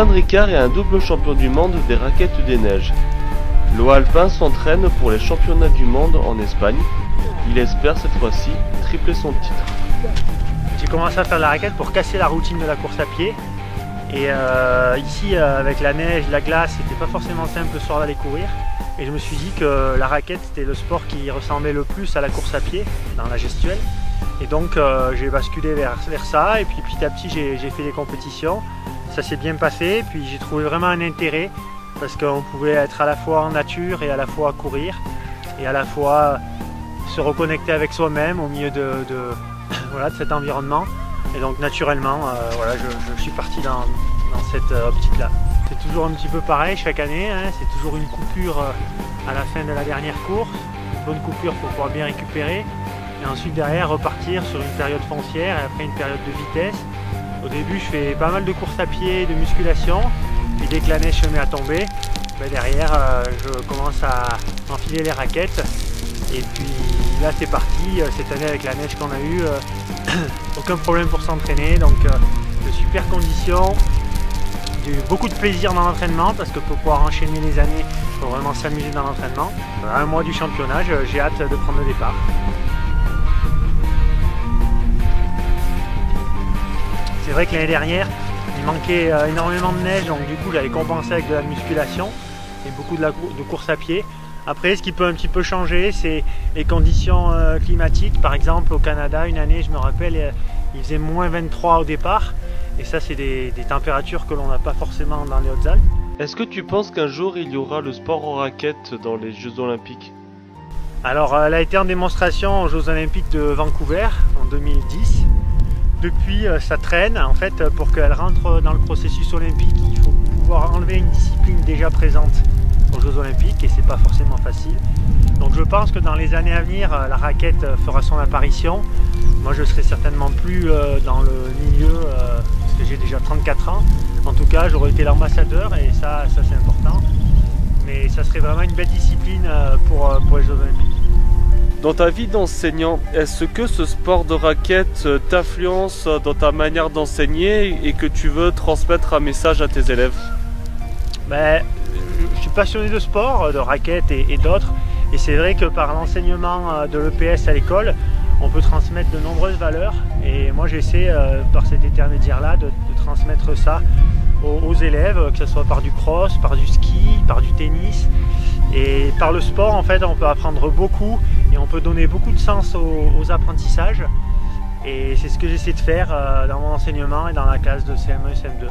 Stéphane Ricard est un double champion du monde des raquettes des neiges. L'eau alpin s'entraîne pour les championnats du monde en Espagne. Il espère cette fois-ci tripler son titre. J'ai commencé à faire de la raquette pour casser la routine de la course à pied. Et ici, avec la neige, la glace, c'était pas forcément simple le soir d'aller courir. Et je me suis dit que la raquette, c'était le sport qui ressemblait le plus à la course à pied, dans la gestuelle. Et donc, j'ai basculé vers ça. Et puis petit à petit, j'ai fait des compétitions. Ça s'est bien passé. Puis j'ai trouvé vraiment un intérêt parce qu'on pouvait être à la fois en nature et à la fois courir. Et à la fois se reconnecter avec soi-même au milieu voilà, de cet environnement. Et donc naturellement, voilà, je suis parti dans cette optique-là. C'est toujours un petit peu pareil chaque année, hein, c'est toujours une coupure à la fin de la dernière course, une bonne coupure pour pouvoir bien récupérer. Et ensuite derrière repartir sur une période foncière et après une période de vitesse. Au début je fais pas mal de courses à pied, de musculation. Puis dès que la neige se met à tomber, ben derrière je commence à enfiler les raquettes. Et puis là c'est parti, cette année avec la neige qu'on a eue, aucun problème pour s'entraîner, donc de super conditions, beaucoup de plaisir dans l'entraînement parce que pour pouvoir enchaîner les années, il faut vraiment s'amuser dans l'entraînement. À un mois du championnat, j'ai hâte de prendre le départ. C'est vrai que l'année dernière, il manquait énormément de neige, donc du coup j'avais compensé avec de la musculation et beaucoup de course à pied. Après, ce qui peut un petit peu changer, c'est les conditions climatiques. Par exemple, au Canada, une année, je me rappelle, il faisait moins 23 au départ. Et ça, c'est des températures que l'on n'a pas forcément dans les Hautes-Alpes. Est-ce que tu penses qu'un jour, il y aura le sport en raquette dans les Jeux Olympiques? Alors, elle a été en démonstration aux Jeux Olympiques de Vancouver en 2010. Depuis, ça traîne. En fait, pour qu'elle rentre dans le processus olympique, il faut pouvoir enlever une discipline déjà présente aux Jeux Olympiques et c'est pas forcément facile. Donc je pense que dans les années à venir, la raquette fera son apparition. Moi je serai certainement plus dans le milieu parce que j'ai déjà 34 ans. En tout cas j'aurais été l'ambassadeur et ça c'est important. Mais ça serait vraiment une belle discipline pour les Jeux Olympiques. Dans ta vie d'enseignant, est-ce que ce sport de raquette t'influence dans ta manière d'enseigner et que tu veux transmettre un message à tes élèves? Je suis passionné de sport, de raquettes et d'autres. Et c'est vrai que par l'enseignement de l'EPS à l'école, on peut transmettre de nombreuses valeurs. Et moi j'essaie par cet intermédiaire-là de transmettre ça aux élèves, que ce soit par du cross, par du ski, par du tennis. Et par le sport, en fait, on peut apprendre beaucoup et on peut donner beaucoup de sens aux apprentissages. Et c'est ce que j'essaie de faire dans mon enseignement et dans la classe de CM1 et CM2.